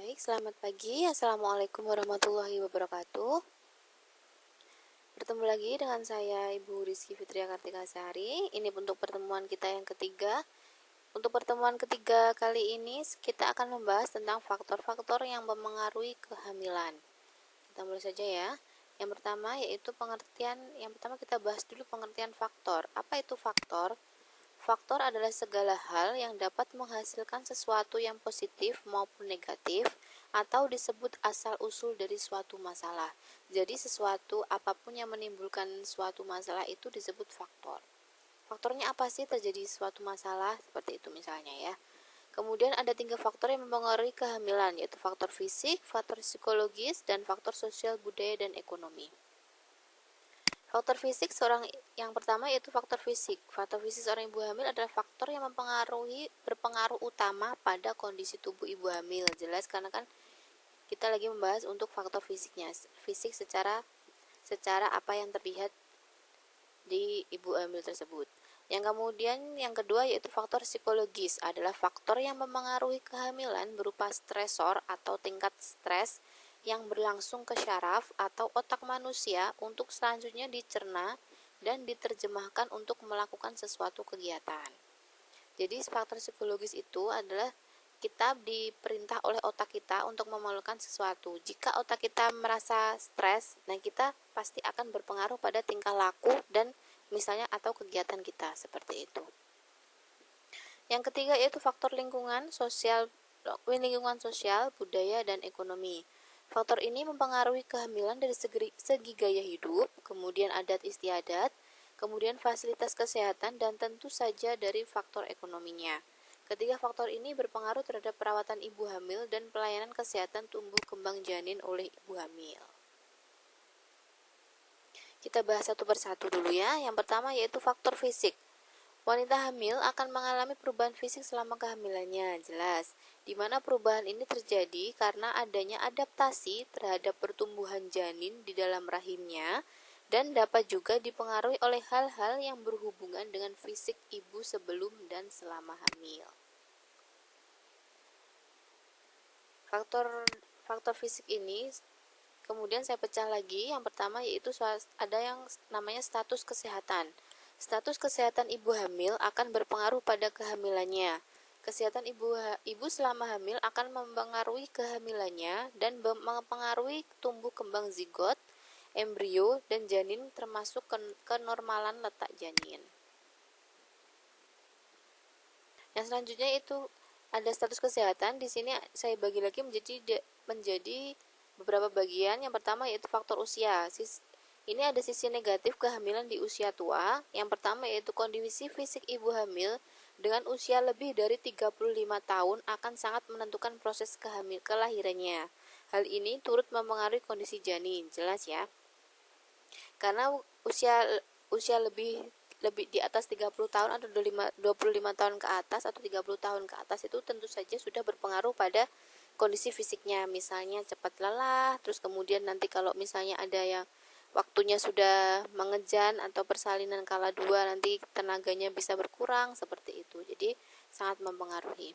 Baik, selamat pagi. Assalamualaikum warahmatullahi wabarakatuh. Bertemu lagi dengan saya Ibu Rizky Fitria Kartika Sari. Ini untuk pertemuan kita yang ketiga. Untuk pertemuan ketiga kali ini kita akan membahas tentang faktor-faktor yang mempengaruhi kehamilan. Kita mulai saja ya. Yang pertama yaitu yang pertama kita bahas dulu pengertian faktor. Apa itu faktor? Faktor adalah segala hal yang dapat menghasilkan sesuatu yang positif maupun negatif atau disebut asal-usul dari suatu masalah. Jadi sesuatu apapun yang menimbulkan suatu masalah itu disebut faktor. Faktornya apa sih terjadi suatu masalah? Seperti itu misalnya ya. Kemudian ada 3 faktor yang mempengaruhi kehamilan, yaitu faktor fisik, faktor psikologis, dan faktor sosial budaya dan ekonomi. Faktor fisik yang pertama yaitu faktor fisik. Faktor fisik seorang ibu hamil adalah faktor yang berpengaruh utama pada kondisi tubuh ibu hamil. Jelas karena kan kita lagi membahas untuk faktor fisiknya. Fisik secara apa yang terlihat di ibu hamil tersebut. Yang kedua yaitu faktor psikologis adalah faktor yang mempengaruhi kehamilan berupa stresor atau tingkat stres yang berlangsung ke syaraf atau otak manusia untuk selanjutnya dicerna dan diterjemahkan untuk melakukan sesuatu kegiatan. Jadi faktor psikologis itu adalah kita diperintah oleh otak kita untuk melakukan sesuatu. Jika otak kita merasa stres, nah kita pasti akan berpengaruh pada tingkah laku dan misalnya atau kegiatan kita seperti itu. Yang ketiga yaitu faktor lingkungan sosial, budaya dan ekonomi. Faktor ini mempengaruhi kehamilan dari segi gaya hidup, kemudian adat istiadat, kemudian fasilitas kesehatan, dan tentu saja dari faktor ekonominya. Ketiga faktor ini berpengaruh terhadap perawatan ibu hamil dan pelayanan kesehatan tumbuh kembang janin oleh ibu hamil. Kita bahas satu persatu dulu ya. Yang pertama yaitu faktor fisik. Wanita hamil akan mengalami perubahan fisik selama kehamilannya, jelas. Di mana perubahan ini terjadi karena adanya adaptasi terhadap pertumbuhan janin di dalam rahimnya dan dapat juga dipengaruhi oleh hal-hal yang berhubungan dengan fisik ibu sebelum dan selama hamil. Faktor fisik ini kemudian saya pecah lagi. Yang pertama yaitu ada yang namanya status kesehatan. Status kesehatan ibu hamil akan berpengaruh pada kehamilannya. Kesehatan ibu selama hamil akan mempengaruhi kehamilannya dan mempengaruhi tumbuh kembang zigot, embrio, dan janin termasuk kenormalan letak janin. Yang selanjutnya itu ada status kesehatan. Di sini saya bagi lagi menjadi beberapa bagian. Yang pertama yaitu faktor usia. Ini ada sisi negatif kehamilan di usia tua. Yang pertama yaitu kondisi fisik ibu hamil dengan usia lebih dari 35 tahun akan sangat menentukan proses kelahirannya. Hal ini turut mempengaruhi kondisi janin, jelas ya. Karena usia lebih di atas 30 tahun atau 25 tahun ke atas atau 30 tahun ke atas itu tentu saja sudah berpengaruh pada kondisi fisiknya. Misalnya cepat lelah, terus kemudian nanti kalau misalnya ada yang waktunya sudah mengejan atau persalinan kala 2 nanti tenaganya bisa berkurang seperti itu. Jadi sangat mempengaruhi.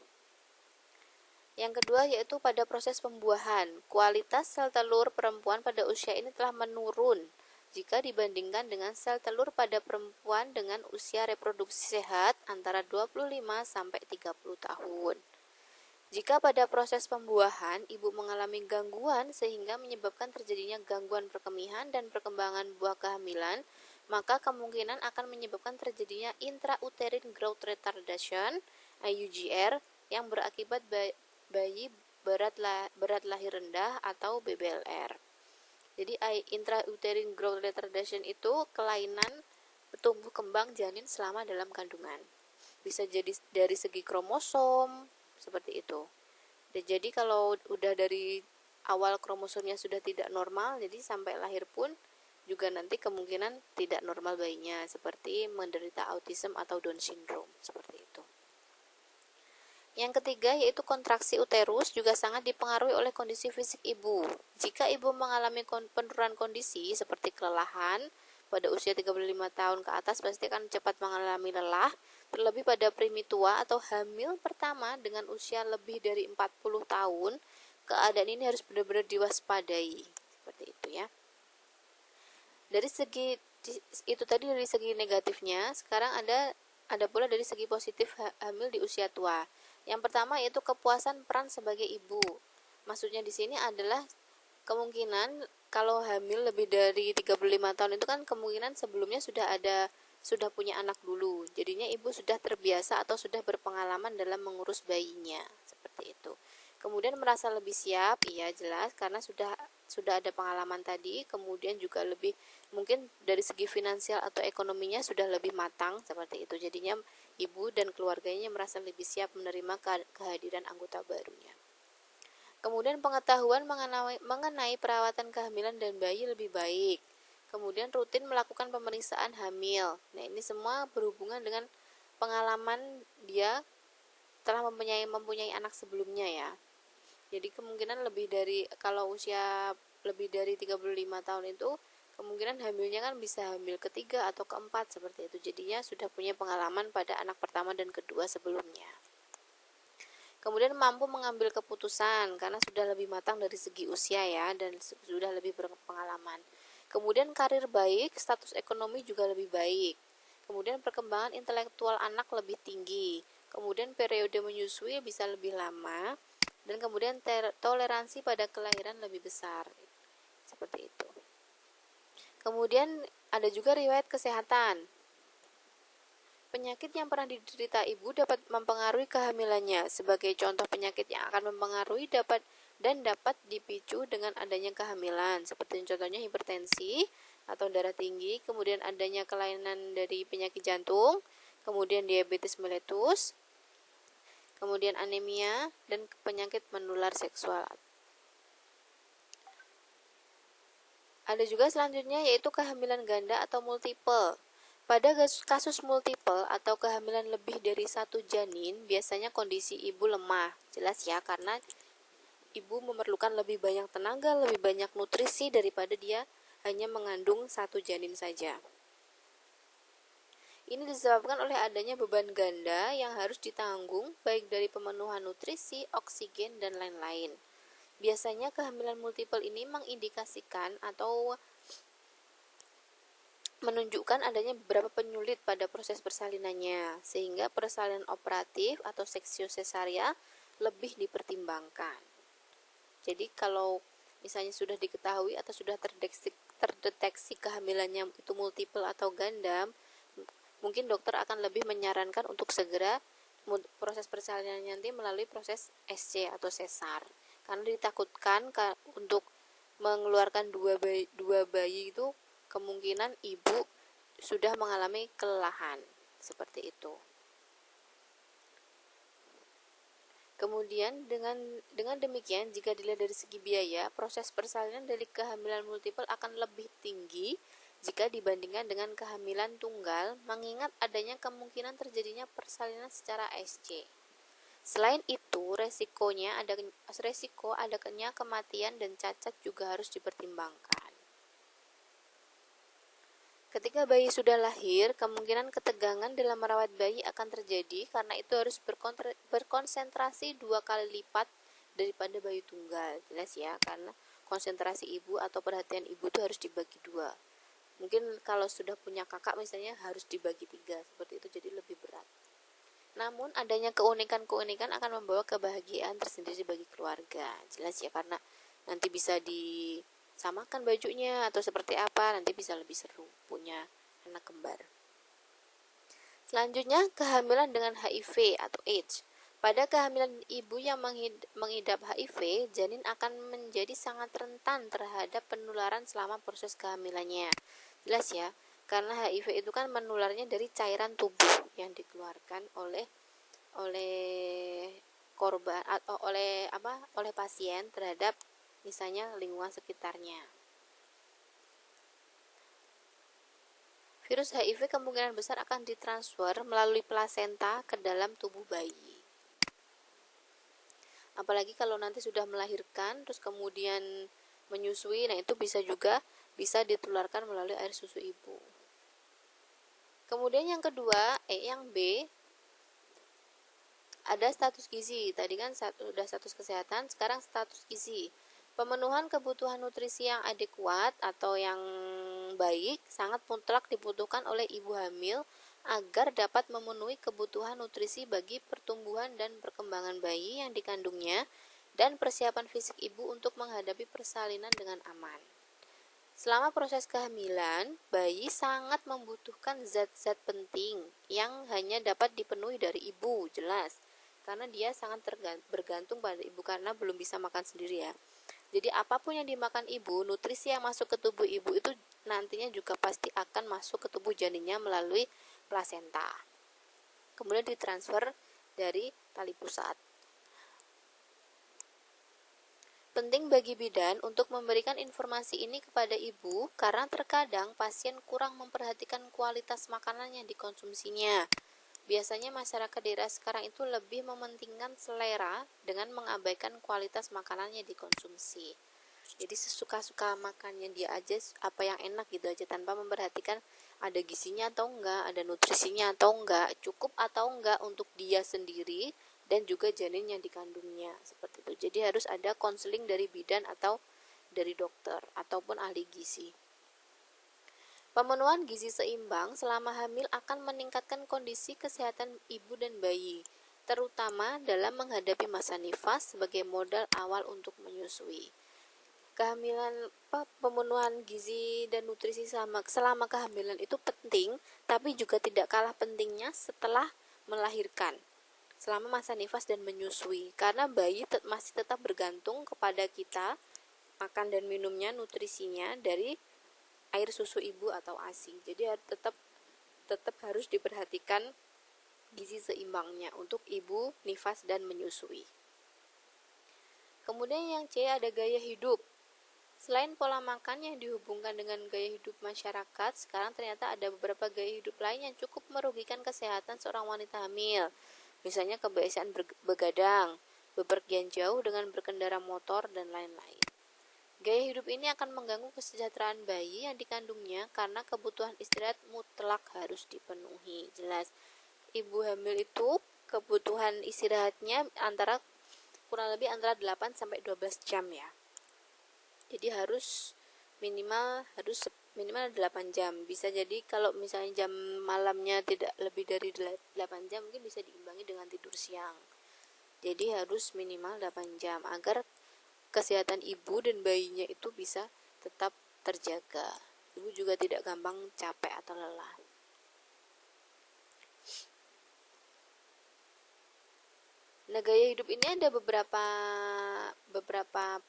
Yang kedua yaitu pada proses pembuahan. Kualitas sel telur perempuan pada usia ini telah menurun jika dibandingkan dengan sel telur pada perempuan dengan usia reproduksi sehat antara 25 sampai 30 tahun. Jika pada proses pembuahan ibu mengalami gangguan sehingga menyebabkan terjadinya gangguan perkemihan dan perkembangan buah kehamilan, maka kemungkinan akan menyebabkan terjadinya intrauterine growth retardation (IUGR) yang berakibat bayi berat lahir rendah atau BBLR. Jadi intrauterine growth retardation itu kelainan tumbuh kembang janin selama dalam kandungan. Bisa jadi dari segi kromosom seperti itu. Dan jadi kalau udah dari awal kromosomnya sudah tidak normal, jadi sampai lahir pun juga nanti kemungkinan tidak normal bayinya, seperti menderita autism atau Down syndrome seperti itu. Yang ketiga yaitu kontraksi uterus juga sangat dipengaruhi oleh kondisi fisik ibu. Jika ibu mengalami penurunan kondisi seperti kelelahan pada usia 35 tahun ke atas pasti akan cepat mengalami lelah, terlebih pada primitua atau hamil pertama dengan usia lebih dari 40 tahun, keadaan ini harus benar-benar diwaspadai. Seperti itu ya. Dari segi itu tadi dari segi negatifnya, sekarang ada pula dari segi positif hamil di usia tua. Yang pertama yaitu kepuasan peran sebagai ibu. Maksudnya di sini adalah kemungkinan kalau hamil lebih dari 35 tahun itu kan kemungkinan sebelumnya sudah punya anak dulu. Jadinya ibu sudah terbiasa atau sudah berpengalaman dalam mengurus bayinya. Seperti itu. Kemudian merasa lebih siap, iya jelas karena sudah ada pengalaman tadi, kemudian juga lebih mungkin dari segi finansial atau ekonominya sudah lebih matang seperti itu. Jadinya ibu dan keluarganya merasa lebih siap menerima kehadiran anggota barunya. Kemudian pengetahuan mengenai perawatan kehamilan dan bayi lebih baik. Kemudian rutin melakukan pemeriksaan hamil. Nah, ini semua berhubungan dengan pengalaman dia telah mempunyai anak sebelumnya ya. Jadi kemungkinan kalau usia lebih dari 35 tahun itu kemungkinan hamilnya kan bisa hamil ketiga atau keempat seperti itu. Jadinya sudah punya pengalaman pada anak pertama dan kedua sebelumnya. Kemudian mampu mengambil keputusan karena sudah lebih matang dari segi usia ya dan sudah lebih berpengalaman. Kemudian karir baik, status ekonomi juga lebih baik. Kemudian perkembangan intelektual anak lebih tinggi. Kemudian periode menyusui bisa lebih lama. Dan kemudian toleransi pada kelahiran lebih besar. Seperti itu. Kemudian ada juga riwayat kesehatan. Penyakit yang pernah diderita ibu dapat mempengaruhi kehamilannya. Sebagai contoh penyakit yang akan mempengaruhi dapat dipicu dengan adanya kehamilan. Seperti contohnya hipertensi atau darah tinggi, kemudian adanya kelainan dari penyakit jantung, kemudian diabetes mellitus, kemudian anemia, dan penyakit menular seksual. Ada juga selanjutnya yaitu kehamilan ganda atau multiple. Pada kasus multiple atau kehamilan lebih dari satu janin, biasanya kondisi ibu lemah. Jelas ya, karena ibu memerlukan lebih banyak tenaga, lebih banyak nutrisi daripada dia hanya mengandung satu janin saja. Ini disebabkan oleh adanya beban ganda yang harus ditanggung baik dari pemenuhan nutrisi, oksigen, dan lain-lain. Biasanya kehamilan multiple ini mengindikasikan atau menunjukkan adanya beberapa penyulit pada proses persalinannya, sehingga persalinan operatif atau seksio sesaria lebih dipertimbangkan. Jadi kalau misalnya sudah diketahui atau sudah terdeteksi kehamilannya itu multiple atau ganda, mungkin dokter akan lebih menyarankan untuk segera proses persalinan nanti melalui proses SC atau sesar, karena ditakutkan untuk mengeluarkan dua bayi itu kemungkinan ibu sudah mengalami kelelahan seperti itu. Kemudian dengan demikian jika dilihat dari segi biaya, proses persalinan dari kehamilan multiple akan lebih tinggi jika dibandingkan dengan kehamilan tunggal, mengingat adanya kemungkinan terjadinya persalinan secara SC. Selain itu, resiko adanya kematian dan cacat juga harus dipertimbangkan. Ketika bayi sudah lahir, kemungkinan ketegangan dalam merawat bayi akan terjadi karena itu harus berkonsentrasi 2 kali lipat daripada bayi tunggal. Jelas ya, karena konsentrasi ibu atau perhatian ibu itu harus dibagi 2. Mungkin kalau sudah punya kakak misalnya harus dibagi 3, seperti itu, jadi lebih berat. Namun adanya keunikan-keunikan akan membawa kebahagiaan tersendiri bagi keluarga. Jelas ya, karena nanti bisa disamakan bajunya atau seperti apa, nanti bisa lebih seru punya anak kembar. Selanjutnya, kehamilan dengan HIV atau AIDS. Pada kehamilan ibu yang mengidap HIV, janin akan menjadi sangat rentan terhadap penularan selama proses kehamilannya. Jelas ya, karena HIV itu kan menularnya dari cairan tubuh yang dikeluarkan oleh korban atau oleh pasien terhadap misalnya lingkungan sekitarnya. Virus HIV kemungkinan besar akan ditransfer melalui plasenta ke dalam tubuh bayi. Apalagi kalau nanti sudah melahirkan terus kemudian menyusui, nah itu bisa ditularkan melalui air susu ibu. Kemudian yang kedua, yang B, ada status gizi. Tadi kan udah status kesehatan, sekarang status gizi. Pemenuhan kebutuhan nutrisi yang adekuat atau yang baik sangat mutlak dibutuhkan oleh ibu hamil agar dapat memenuhi kebutuhan nutrisi bagi pertumbuhan dan perkembangan bayi yang dikandungnya dan persiapan fisik ibu untuk menghadapi persalinan dengan aman. Selama proses kehamilan, bayi sangat membutuhkan zat-zat penting yang hanya dapat dipenuhi dari ibu, jelas. Karena dia sangat bergantung pada ibu karena belum bisa makan sendiri ya. Jadi apapun yang dimakan ibu, nutrisi yang masuk ke tubuh ibu itu nantinya juga pasti akan masuk ke tubuh janinnya melalui plasenta. Kemudian ditransfer dari tali pusat. Penting bagi bidan untuk memberikan informasi ini kepada ibu karena terkadang pasien kurang memperhatikan kualitas makanan yang dikonsumsinya. Biasanya masyarakat daerah sekarang itu lebih mementingkan selera dengan mengabaikan kualitas makanan yang dikonsumsi. Jadi sesuka-suka makannya dia aja, apa yang enak gitu aja tanpa memperhatikan ada gizinya atau enggak, ada nutrisinya atau enggak, cukup atau enggak untuk dia sendiri dan juga janin yang dikandungnya, seperti itu. Jadi harus ada konseling dari bidan atau dari dokter ataupun ahli gizi. Pemenuhan gizi seimbang selama hamil akan meningkatkan kondisi kesehatan ibu dan bayi, terutama dalam menghadapi masa nifas sebagai modal awal untuk menyusui. Kehamilan, pemenuhan gizi dan nutrisi selama kehamilan itu penting, tapi juga tidak kalah pentingnya setelah melahirkan, selama masa nifas dan menyusui, karena bayi masih tetap bergantung kepada kita, makan dan minumnya, nutrisinya dari air susu ibu atau ASI. Jadi tetap harus diperhatikan gizi seimbangnya untuk ibu nifas dan menyusui. Kemudian yang C, ada gaya hidup. Selain pola makan yang dihubungkan dengan gaya hidup masyarakat, sekarang ternyata ada beberapa gaya hidup lain yang cukup merugikan kesehatan seorang wanita hamil. Misalnya kebiasaan begadang, bepergian jauh dengan berkendara motor, dan lain-lain. Gaya hidup ini akan mengganggu kesejahteraan bayi yang dikandungnya karena kebutuhan istirahat mutlak harus dipenuhi. Jelas, ibu hamil itu kebutuhan istirahatnya kurang lebih antara 8 sampai 12 jam ya. Jadi minimal 8 jam. Bisa jadi kalau misalnya jam malamnya tidak lebih dari 8 jam, mungkin bisa diimbangi dengan tidur siang. Jadi harus minimal 8 jam agar kesehatan ibu dan bayinya itu bisa tetap terjaga. Ibu juga tidak gampang capek atau lelah. Nah, gaya hidup ini ada beberapa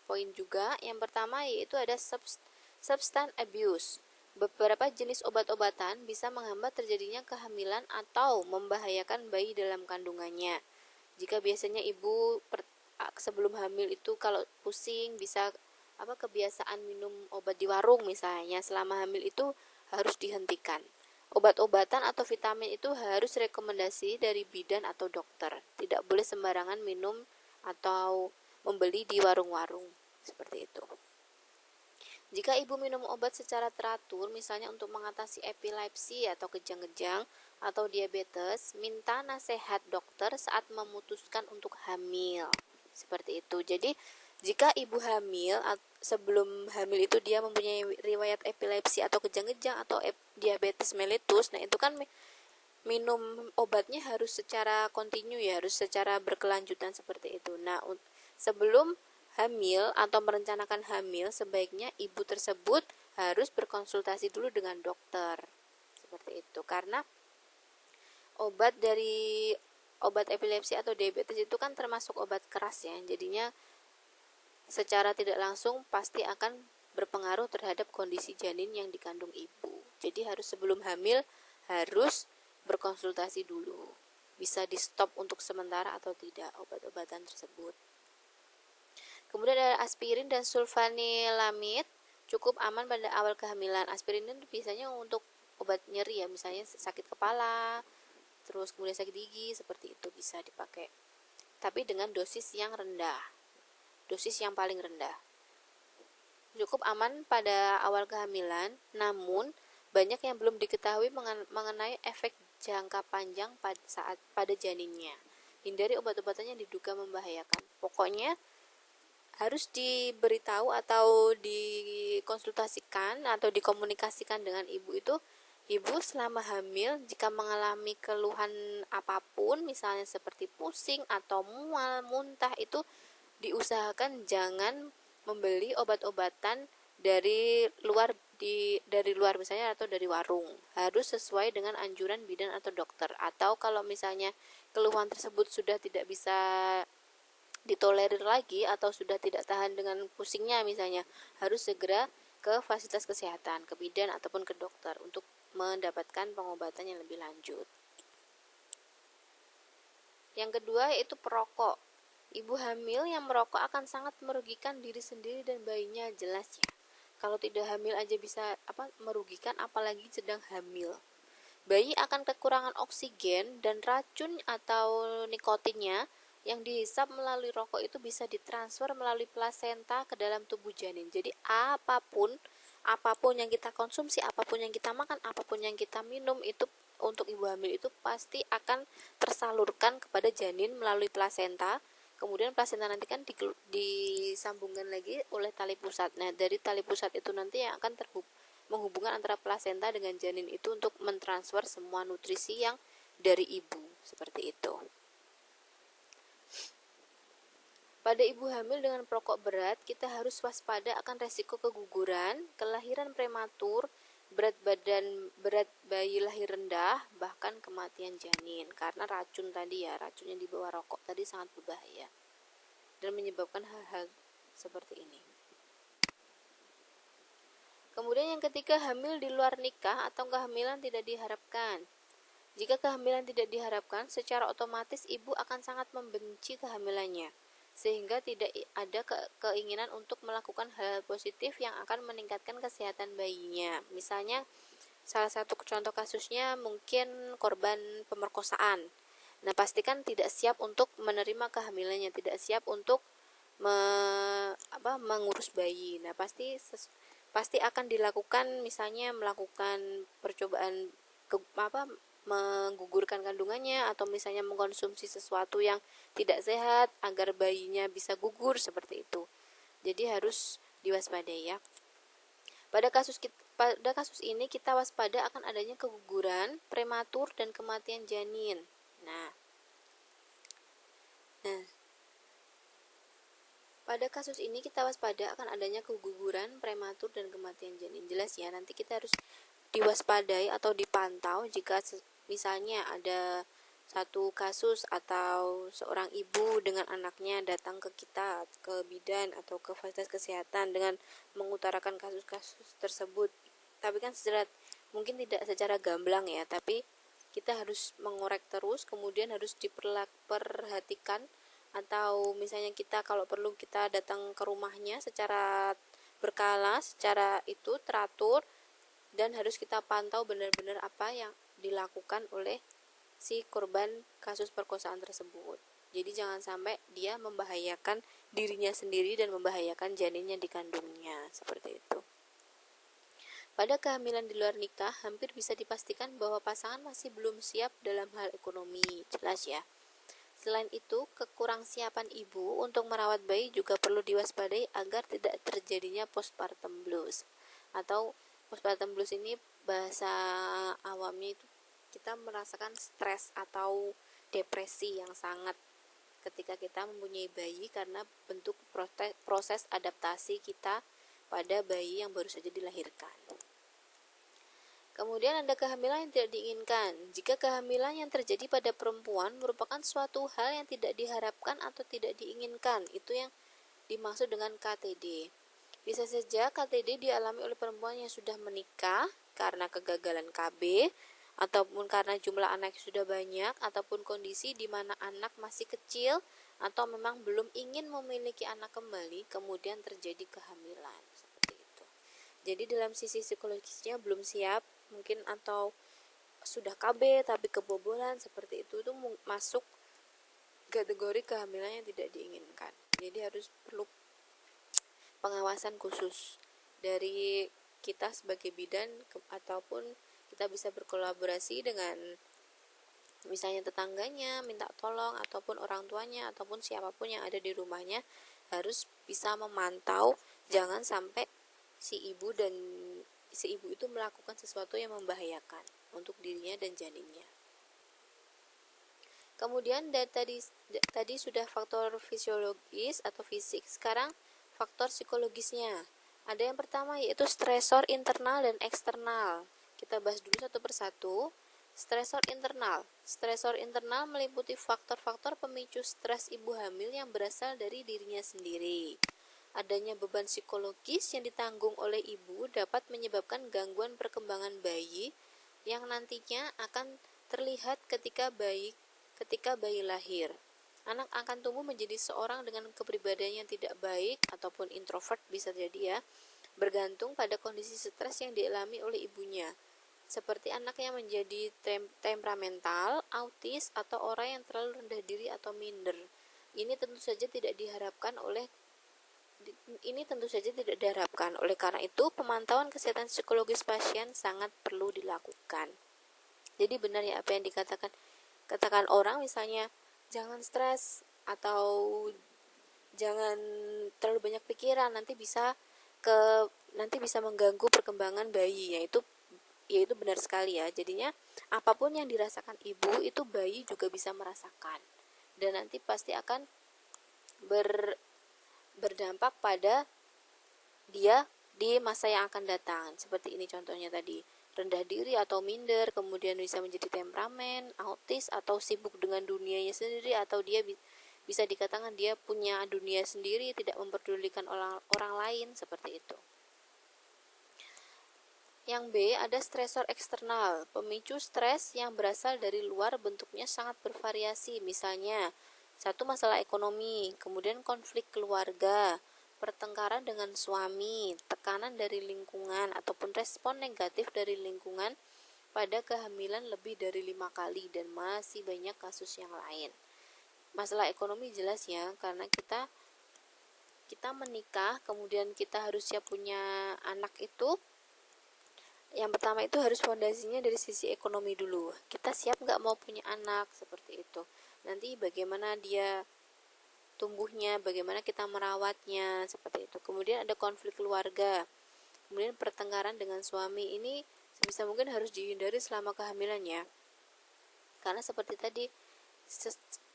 poin juga. Yang pertama yaitu ada substance abuse. Beberapa jenis obat-obatan bisa menghambat terjadinya kehamilan atau membahayakan bayi dalam kandungannya. Jika biasanya ibu sebelum hamil itu kalau pusing bisa kebiasaan minum obat di warung misalnya, selama hamil itu harus dihentikan. Obat-obatan atau vitamin itu harus rekomendasi dari bidan atau dokter. Tidak boleh sembarangan minum atau membeli di warung-warung, seperti itu. Jika ibu minum obat secara teratur, misalnya untuk mengatasi epilepsi atau kejang-kejang atau diabetes, minta nasihat dokter saat memutuskan untuk hamil. Seperti itu. Jadi, jika ibu hamil, sebelum hamil itu dia mempunyai riwayat epilepsi atau kejang-kejang atau diabetes mellitus, nah itu kan minum obatnya harus secara kontinu ya, harus secara berkelanjutan seperti itu. Nah, sebelum hamil atau merencanakan hamil, sebaiknya ibu tersebut harus berkonsultasi dulu dengan dokter. Seperti itu. Karena obat epilepsi atau diabetes itu kan termasuk obat keras ya. Jadinya secara tidak langsung pasti akan berpengaruh terhadap kondisi janin yang dikandung ibu. Jadi harus sebelum hamil harus berkonsultasi dulu. Bisa di stop untuk sementara atau tidak obat-obatan tersebut. Kemudian ada aspirin dan sulfanilamid, cukup aman pada awal kehamilan. Aspirin itu biasanya untuk obat nyeri ya, misalnya sakit kepala, terus kemudian sakit gigi, seperti itu bisa dipakai. Tapi dengan dosis yang rendah. Dosis yang paling rendah. Cukup aman pada awal kehamilan, namun banyak yang belum diketahui mengenai efek jangka panjang pada janinnya. hindari obat-obatan yang diduga membahayakan. Pokoknya harus diberitahu atau dikonsultasikan atau dikomunikasikan dengan ibu itu, ibu selama hamil jika mengalami keluhan apapun, misalnya seperti pusing atau mual, muntah, itu diusahakan jangan membeli obat-obatan dari luar misalnya atau dari warung. Harus sesuai dengan anjuran bidan atau dokter. Atau kalau misalnya keluhan tersebut sudah tidak bisa ditolerir lagi atau sudah tidak tahan dengan pusingnya misalnya, harus segera ke fasilitas kesehatan, ke bidan ataupun ke dokter untuk mendapatkan pengobatan yang lebih lanjut. Yang kedua yaitu perokok. Ibu hamil yang merokok akan sangat merugikan diri sendiri dan bayinya, jelas ya. Kalau tidak hamil aja bisa merugikan, apalagi sedang hamil. Bayi akan kekurangan oksigen dan racun atau nikotinnya yang dihisap melalui rokok itu bisa ditransfer melalui plasenta ke dalam tubuh janin. Jadi apapun yang kita konsumsi, apapun yang kita makan, apapun yang kita minum, itu untuk ibu hamil itu pasti akan tersalurkan kepada janin melalui plasenta. Kemudian plasenta nanti kan disambungkan lagi oleh tali pusat. Nah, dari tali pusat itu nanti yang akan menghubungkan antara plasenta dengan janin itu untuk mentransfer semua nutrisi yang dari ibu, seperti itu. Pada ibu hamil dengan perokok berat, kita harus waspada akan resiko keguguran, kelahiran prematur, berat bayi lahir rendah, bahkan kematian janin. Karena racun yang di bawah rokok tadi sangat berbahaya dan menyebabkan hal-hal seperti ini. Kemudian yang ketiga, hamil di luar nikah atau kehamilan tidak diharapkan. Jika kehamilan tidak diharapkan, secara otomatis ibu akan sangat membenci kehamilannya, sehingga tidak ada keinginan untuk melakukan hal positif yang akan meningkatkan kesehatan bayinya. Misalnya, salah satu contoh kasusnya mungkin korban pemerkosaan. Nah, pastikan tidak siap untuk menerima kehamilannya, tidak siap untuk mengurus bayi. Nah, pasti akan dilakukan, misalnya melakukan percobaan menggugurkan kandungannya, atau misalnya mengkonsumsi sesuatu yang tidak sehat agar bayinya bisa gugur, seperti itu. Jadi harus diwaspadai ya. Pada kasus ini kita waspada akan adanya keguguran prematur dan kematian janin. Nah, pada kasus ini kita waspada akan adanya keguguran prematur dan kematian janin. Jelas ya, nanti kita harus diwaspadai atau dipantau jika misalnya ada satu kasus atau seorang ibu dengan anaknya datang ke kita, ke bidan atau ke fasilitas kesehatan dengan mengutarakan kasus-kasus tersebut. Tapi kan mungkin tidak secara gamblang ya, tapi kita harus mengorek terus, kemudian harus diperhatikan, atau misalnya kita kalau perlu kita datang ke rumahnya secara berkala, secara itu teratur, dan harus kita pantau benar-benar apa yang dilakukan oleh si korban kasus perkosaan tersebut. Jadi jangan sampai dia membahayakan dirinya sendiri dan membahayakan janinnya dikandungnya, seperti itu. Pada kehamilan di luar nikah, hampir bisa dipastikan bahwa pasangan masih belum siap dalam hal ekonomi, jelas ya. Selain itu, kekurangsiapan ibu untuk merawat bayi juga perlu diwaspadai agar tidak terjadinya postpartum blues. Atau postpartum blues ini bahasa awamnya itu kita merasakan stres atau depresi yang sangat ketika kita mempunyai bayi karena bentuk proses adaptasi kita pada bayi yang baru saja dilahirkan. Kemudian ada kehamilan yang tidak diinginkan. Jika kehamilan yang terjadi pada perempuan merupakan suatu hal yang tidak diharapkan atau tidak diinginkan, itu yang dimaksud dengan KTD. Bisa saja KTD dialami oleh perempuan yang sudah menikah karena kegagalan KB, ataupun karena jumlah anak sudah banyak, ataupun kondisi di mana anak masih kecil atau memang belum ingin memiliki anak kembali, kemudian terjadi kehamilan, seperti itu. Jadi dalam sisi psikologisnya belum siap mungkin, atau sudah KB tapi kebobolan, seperti itu masuk kategori kehamilan yang tidak diinginkan. Jadi perlu pengawasan khusus dari kita sebagai bidan, ataupun kita bisa berkolaborasi dengan misalnya tetangganya minta tolong, ataupun orang tuanya, ataupun siapapun yang ada di rumahnya harus bisa memantau, jangan sampai si ibu itu melakukan sesuatu yang membahayakan untuk dirinya dan janinnya. Kemudian tadi sudah faktor fisiologis atau fisik, sekarang faktor psikologisnya. Ada yang pertama yaitu stresor internal dan eksternal. Kita bahas dulu satu persatu. Stresor internal. Stresor internal meliputi faktor-faktor pemicu stres ibu hamil yang berasal dari dirinya sendiri. Adanya beban psikologis yang ditanggung oleh ibu dapat menyebabkan gangguan perkembangan bayi yang nantinya akan terlihat ketika bayi lahir. Anak akan tumbuh menjadi seorang dengan kepribadian yang tidak baik ataupun introvert, bisa jadi ya, bergantung pada kondisi stres yang dialami oleh ibunya. Seperti anak yang menjadi temperamental, autis, atau orang yang terlalu rendah diri atau minder. Ini tentu saja tidak diharapkan. Oleh karena itu, pemantauan kesehatan psikologis pasien sangat perlu dilakukan. Jadi benar ya apa yang katakan orang, misalnya jangan stres atau jangan terlalu banyak pikiran, nanti bisa mengganggu perkembangan bayi. Yaitu benar sekali ya. Jadinya apapun yang dirasakan ibu itu bayi juga bisa merasakan, dan nanti pasti akan berdampak pada dia di masa yang akan datang. Seperti ini contohnya tadi, rendah diri atau minder, kemudian bisa menjadi temperamen, autis, atau sibuk dengan dunianya sendiri, atau dia bisa dikatakan dia punya dunia sendiri, tidak memperdulikan orang lain, seperti itu. Yang B, ada stresor eksternal. Pemicu stres yang berasal dari luar bentuknya sangat bervariasi. Misalnya, satu, masalah ekonomi, kemudian konflik keluarga, pertengkaran dengan suami, tekanan dari lingkungan, ataupun respon negatif dari lingkungan pada kehamilan lebih dari 5 kali, dan masih banyak kasus yang lain. Masalah ekonomi jelas ya, karena kita menikah, kemudian kita harus siap punya anak itu. Yang pertama itu harus fondasinya dari sisi ekonomi dulu. Kita siap nggak mau punya anak, seperti itu. Nanti bagaimana dia tumbuhnya, bagaimana kita merawatnya, seperti itu. Kemudian ada konflik keluarga. Kemudian pertengkaran dengan suami, ini sebisa mungkin harus dihindari selama kehamilannya. Karena seperti tadi,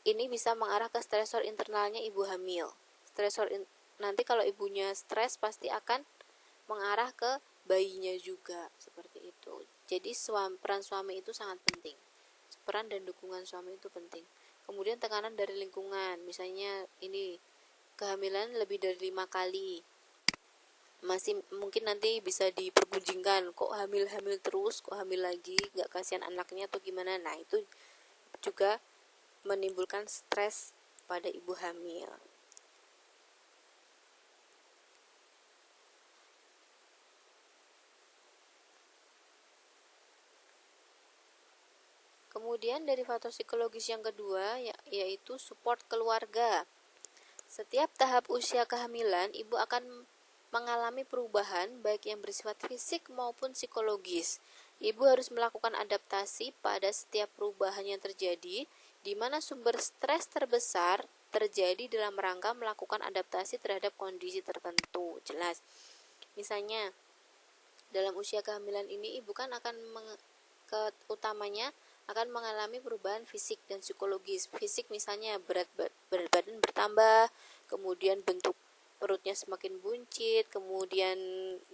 ini bisa mengarah ke stresor internalnya ibu hamil. Nanti kalau ibunya stres pasti akan mengarah ke bayinya juga, seperti itu. Jadi peran suami itu sangat penting. Peran dan dukungan suami itu penting. Kemudian tekanan dari lingkungan, misalnya ini kehamilan lebih dari 5 kali, masih mungkin nanti bisa dipergunjingkan, kok hamil terus, kok hamil lagi, gak kasihan anaknya atau gimana. Nah itu juga menimbulkan stres pada ibu hamil. Kemudian dari faktor psikologis yang kedua yaitu support keluarga. Setiap tahap usia kehamilan, ibu akan mengalami perubahan baik yang bersifat fisik maupun psikologis. Ibu harus melakukan adaptasi pada setiap perubahan yang terjadi, di mana sumber stres terbesar terjadi dalam rangka melakukan adaptasi terhadap kondisi tertentu. Jelas. Misalnya, dalam usia kehamilan ini ibu kan akan utamanya akan mengalami perubahan fisik dan psikologis. Fisik misalnya berat badan bertambah, kemudian bentuk perutnya semakin buncit, kemudian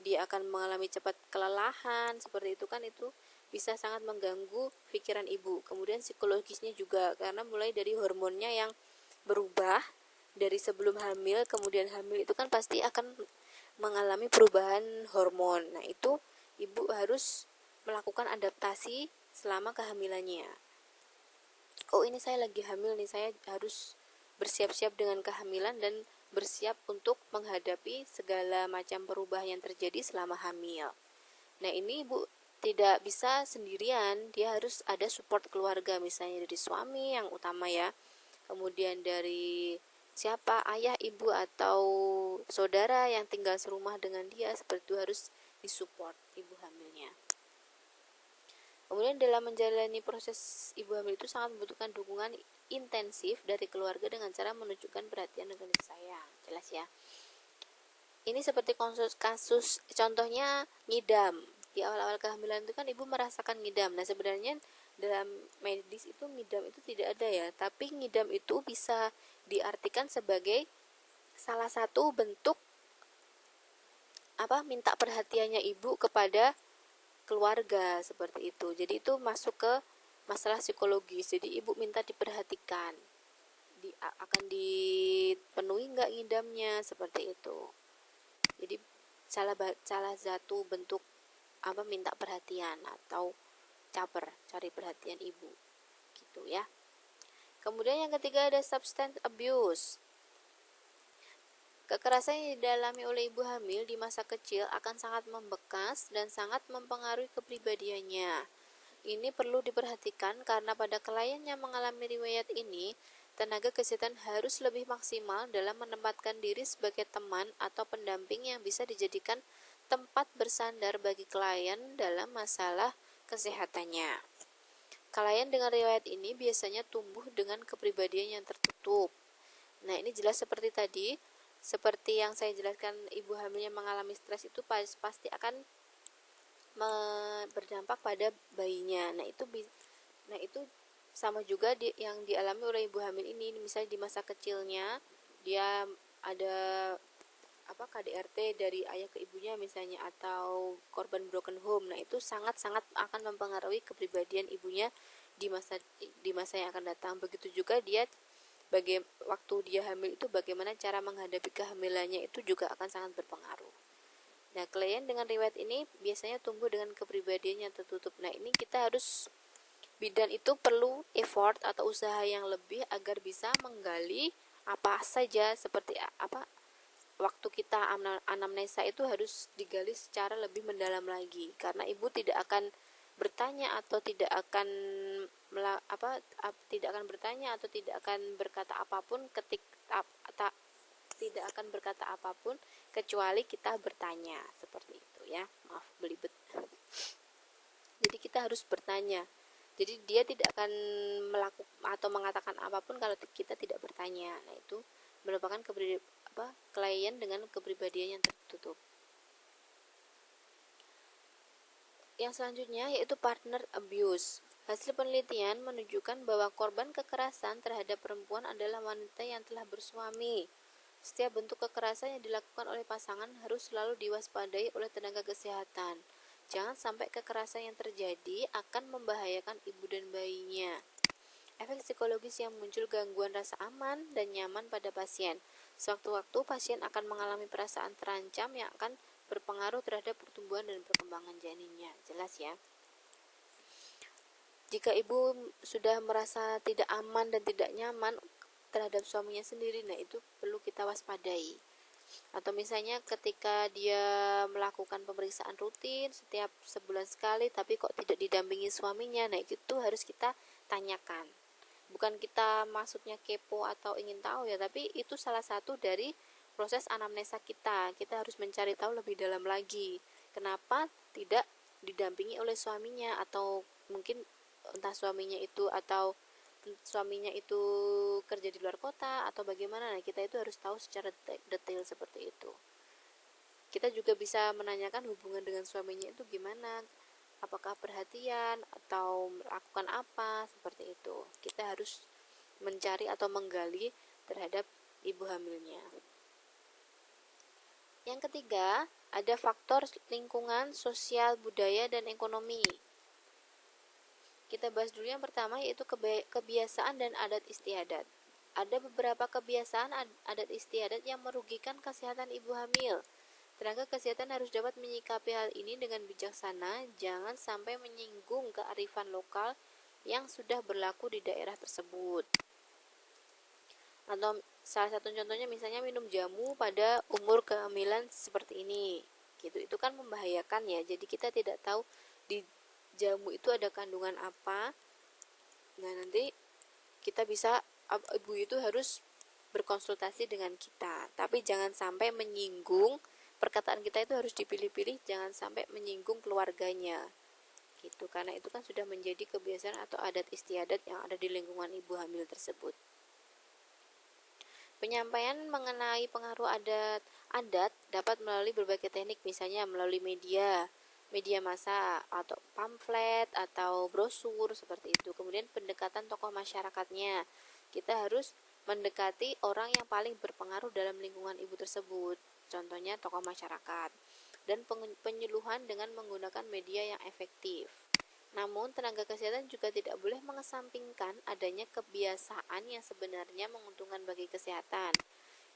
dia akan mengalami cepat kelelahan, seperti itu kan, itu bisa sangat mengganggu pikiran ibu. Kemudian psikologisnya juga, karena mulai dari hormonnya yang berubah dari sebelum hamil, kemudian hamil itu kan pasti akan mengalami perubahan hormon. Nah itu ibu harus melakukan adaptasi selama kehamilannya. Oh ini saya lagi hamil nih, saya harus bersiap-siap dengan kehamilan dan bersiap untuk menghadapi segala macam perubahan yang terjadi selama hamil. Nah ini ibu tidak bisa sendirian, dia harus ada support keluarga, misalnya dari suami yang utama ya, kemudian dari siapa, ayah, ibu, atau saudara yang tinggal serumah dengan dia, seperti itu harus disupport ibu hamilnya. Kemudian dalam menjalani proses ibu hamil itu sangat membutuhkan dukungan intensif dari keluarga dengan cara menunjukkan perhatian dan kasih sayang. Jelas ya. Ini seperti kasus contohnya ngidam. Di awal-awal kehamilan itu kan ibu merasakan ngidam. Nah, sebenarnya dalam medis itu ngidam itu tidak ada ya, tapi ngidam itu bisa diartikan sebagai salah satu bentuk minta perhatiannya ibu kepada keluarga seperti itu. Jadi itu masuk ke masalah psikologis. Jadi ibu minta diperhatikan, akan dipenuhi nggak ngidamnya seperti itu. Jadi salah satu bentuk minta perhatian atau cari perhatian ibu gitu ya. Kemudian yang ketiga ada substance abuse. Kekerasan yang dialami oleh ibu hamil di masa kecil akan sangat membekas dan sangat mempengaruhi kepribadiannya. Ini perlu diperhatikan karena pada klien yang mengalami riwayat ini, tenaga kesehatan harus lebih maksimal dalam menempatkan diri sebagai teman atau pendamping yang bisa dijadikan tempat bersandar bagi klien dalam masalah kesehatannya. Klien dengan riwayat ini biasanya tumbuh dengan kepribadian yang tertutup. Nah, ini jelas seperti tadi, seperti yang saya jelaskan, ibu hamil yang mengalami stres itu pasti akan berdampak pada bayinya. Nah, itu sama juga yang dialami oleh ibu hamil ini. Misalnya di masa kecilnya dia ada KDRT dari ayah ke ibunya misalnya, atau korban broken home. Nah, itu sangat-sangat akan mempengaruhi kepribadian ibunya di masa yang akan datang. Begitu juga dia waktu dia hamil itu bagaimana cara menghadapi kehamilannya itu juga akan sangat berpengaruh. Nah, klien dengan riwayat ini biasanya tumbuh dengan kepribadian yang tertutup. Nah, ini kita harus, bidan itu perlu effort atau usaha yang lebih agar bisa menggali apa saja, seperti waktu kita anamnesa itu harus digali secara lebih mendalam lagi, karena ibu tidak akan bertanya atau tidak akan berkata apapun tidak akan berkata apapun kecuali kita bertanya, seperti itu ya. Maaf belibet. Jadi kita harus bertanya. Jadi dia tidak akan melakukan atau mengatakan apapun kalau kita tidak bertanya. Nah, itu merupakan klien dengan kepribadian yang tertutup. Yang selanjutnya yaitu partner abuse. Hasil penelitian menunjukkan bahwa korban kekerasan terhadap perempuan adalah wanita yang telah bersuami. Setiap bentuk kekerasan yang dilakukan oleh pasangan harus selalu diwaspadai oleh tenaga kesehatan. Jangan sampai kekerasan yang terjadi akan membahayakan ibu dan bayinya. Efek psikologis yang muncul gangguan rasa aman dan nyaman pada pasien. Sewaktu-waktu pasien akan mengalami perasaan terancam yang akan berpengaruh terhadap pertumbuhan dan perkembangan janinnya. Jelas ya. Jika ibu sudah merasa tidak aman dan tidak nyaman terhadap suaminya sendiri, nah itu perlu kita waspadai. Atau misalnya ketika dia melakukan pemeriksaan rutin setiap sebulan sekali tapi kok tidak didampingi suaminya, nah itu harus kita tanyakan. Bukan kita maksudnya kepo atau ingin tahu ya, tapi itu salah satu dari proses anamnesa kita. Kita harus mencari tahu lebih dalam lagi kenapa tidak didampingi oleh suaminya, atau mungkin entah suaminya itu kerja di luar kota atau bagaimana. Nah, kita itu harus tahu secara detail seperti itu. Kita juga bisa menanyakan hubungan dengan suaminya itu gimana, apakah perhatian atau melakukan apa, seperti itu. Kita harus mencari atau menggali terhadap ibu hamilnya. Yang ketiga, ada faktor lingkungan, sosial, budaya, dan ekonomi. Kita bahas dulu yang pertama, yaitu kebiasaan dan adat istiadat. Ada beberapa kebiasaan adat istiadat yang merugikan kesehatan ibu hamil. Tenaga kesehatan harus dapat menyikapi hal ini dengan bijaksana, jangan sampai menyinggung kearifan lokal yang sudah berlaku di daerah tersebut. Atau salah satu contohnya misalnya minum jamu pada umur kehamilan seperti ini, gitu. Itu kan membahayakan ya. Jadi kita tidak tahu di jamu itu ada kandungan apa. Nah, nanti ibu itu harus berkonsultasi dengan kita. Tapi jangan sampai menyinggung, perkataan kita itu harus dipilih-pilih, jangan sampai menyinggung keluarganya. gitu, karena itu kan sudah menjadi kebiasaan atau adat istiadat yang ada di lingkungan ibu hamil tersebut. Penyampaian mengenai pengaruh adat dapat melalui berbagai teknik, misalnya melalui media massa atau pamflet atau brosur seperti itu. Kemudian pendekatan tokoh masyarakatnya, kita harus mendekati orang yang paling berpengaruh dalam lingkungan ibu tersebut, contohnya tokoh masyarakat, dan penyuluhan dengan menggunakan media yang efektif. Namun, tenaga kesehatan juga tidak boleh mengesampingkan adanya kebiasaan yang sebenarnya menguntungkan bagi kesehatan.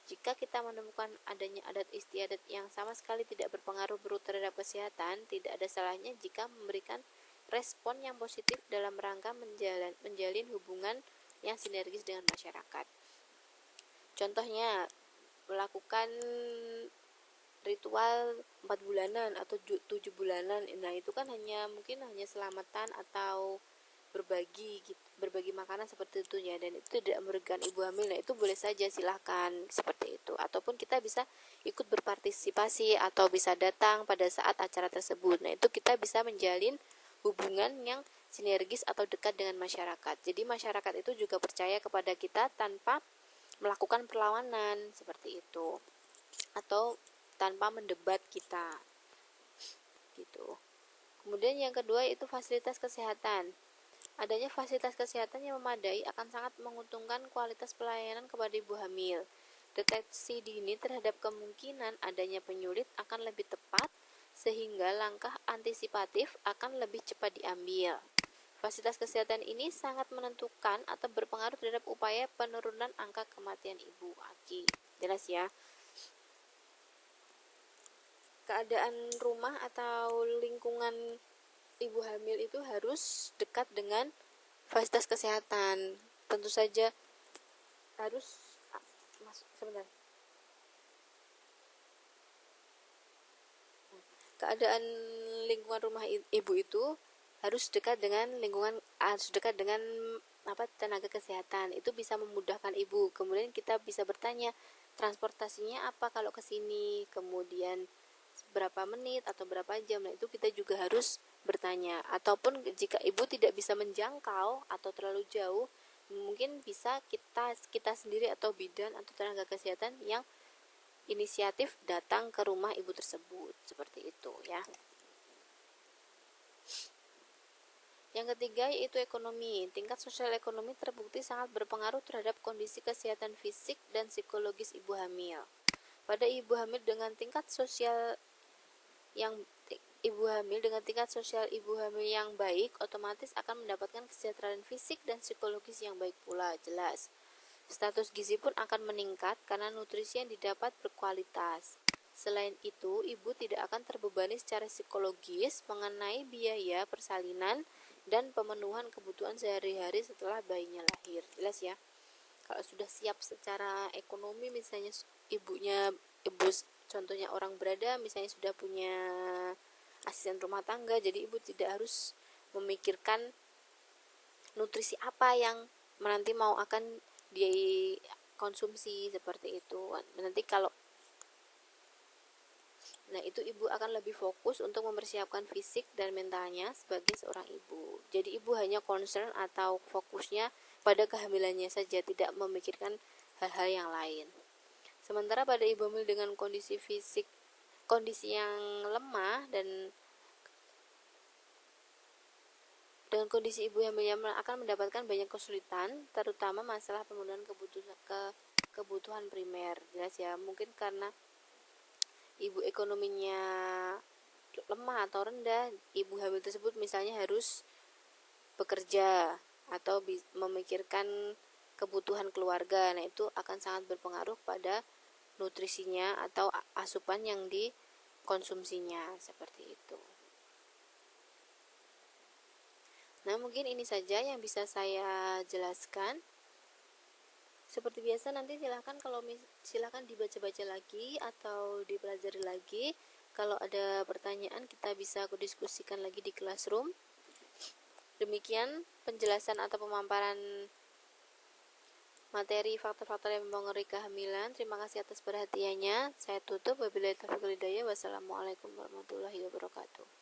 Jika kita menemukan adanya adat istiadat yang sama sekali tidak berpengaruh buruk terhadap kesehatan, tidak ada salahnya jika memberikan respon yang positif dalam rangka menjalin hubungan yang sinergis dengan masyarakat. Contohnya, melakukan ritual 4 bulanan atau 7 bulanan. Nah, itu kan mungkin hanya selamatan atau berbagi makanan seperti itu ya, dan itu tidak merugikan ibu hamil. Nah, itu boleh saja, silahkan seperti itu. Ataupun kita bisa ikut berpartisipasi atau bisa datang pada saat acara tersebut. Nah, itu kita bisa menjalin hubungan yang sinergis atau dekat dengan masyarakat. Jadi masyarakat itu juga percaya kepada kita tanpa melakukan perlawanan seperti itu, atau tanpa mendebat kita gitu. Kemudian yang kedua itu fasilitas kesehatan. Adanya fasilitas kesehatan yang memadai akan sangat menguntungkan kualitas pelayanan kepada ibu hamil. Deteksi dini terhadap kemungkinan adanya penyulit akan lebih tepat, sehingga langkah antisipatif akan lebih cepat diambil. Fasilitas kesehatan ini sangat menentukan atau berpengaruh terhadap upaya penurunan angka kematian ibu AKI. Jelas ya? Keadaan rumah atau lingkungan ibu hamil itu harus dekat dengan fasilitas kesehatan. Tentu saja harus sebentar. Keadaan lingkungan rumah ibu itu harus dekat dengan tenaga kesehatan. Itu bisa memudahkan ibu. Kemudian kita bisa bertanya, transportasinya apa kalau ke sini? Kemudian berapa menit atau berapa jam. Nah, itu kita juga harus bertanya. Ataupun jika ibu tidak bisa menjangkau atau terlalu jauh, mungkin bisa kita sendiri atau bidan atau tenaga kesehatan yang inisiatif datang ke rumah ibu tersebut. Seperti itu ya. Yang ketiga yaitu ekonomi. Tingkat sosial ekonomi terbukti sangat berpengaruh terhadap kondisi kesehatan fisik dan psikologis ibu hamil. Pada ibu hamil dengan tingkat sosial yang baik, otomatis akan mendapatkan kesejahteraan fisik dan psikologis yang baik pula. Jelas, status gizi pun akan meningkat karena nutrisi yang didapat berkualitas. Selain itu, ibu tidak akan terbebani secara psikologis mengenai biaya persalinan dan pemenuhan kebutuhan sehari-hari setelah bayinya lahir. Jelas ya? Kalau sudah siap secara ekonomi, misalnya ibu contohnya orang berada, misalnya sudah punya asisten rumah tangga, jadi ibu tidak harus memikirkan nutrisi apa yang nanti mau akan dikonsumsi seperti itu. Nanti itu ibu akan lebih fokus untuk mempersiapkan fisik dan mentalnya sebagai seorang ibu. Jadi ibu hanya concern atau fokusnya pada kehamilannya saja, tidak memikirkan hal-hal yang lain. Sementara pada ibu hamil dengan kondisi yang lemah dan dengan kondisi ibu hamil yang akan mendapatkan banyak kesulitan, terutama masalah pemenuhan kebutuhan primer. Jelas ya, mungkin karena ibu ekonominya lemah atau rendah, ibu hamil tersebut misalnya harus bekerja atau memikirkan kebutuhan keluarga. Nah, itu akan sangat berpengaruh pada nutrisinya atau asupan yang dikonsumsinya seperti itu. Nah, mungkin ini saja yang bisa saya jelaskan. Seperti biasa, nanti silahkan dibaca-baca lagi atau dipelajari lagi. Kalau ada pertanyaan, kita bisa diskusikan lagi di classroom. Demikian penjelasan atau pemaparan materi faktor-faktor yang mempengaruhi kehamilan. Terima kasih atas perhatiannya. Saya tutup. Wabillahi taufiq wal hidayah. Wassalamualaikum warahmatullahi wabarakatuh.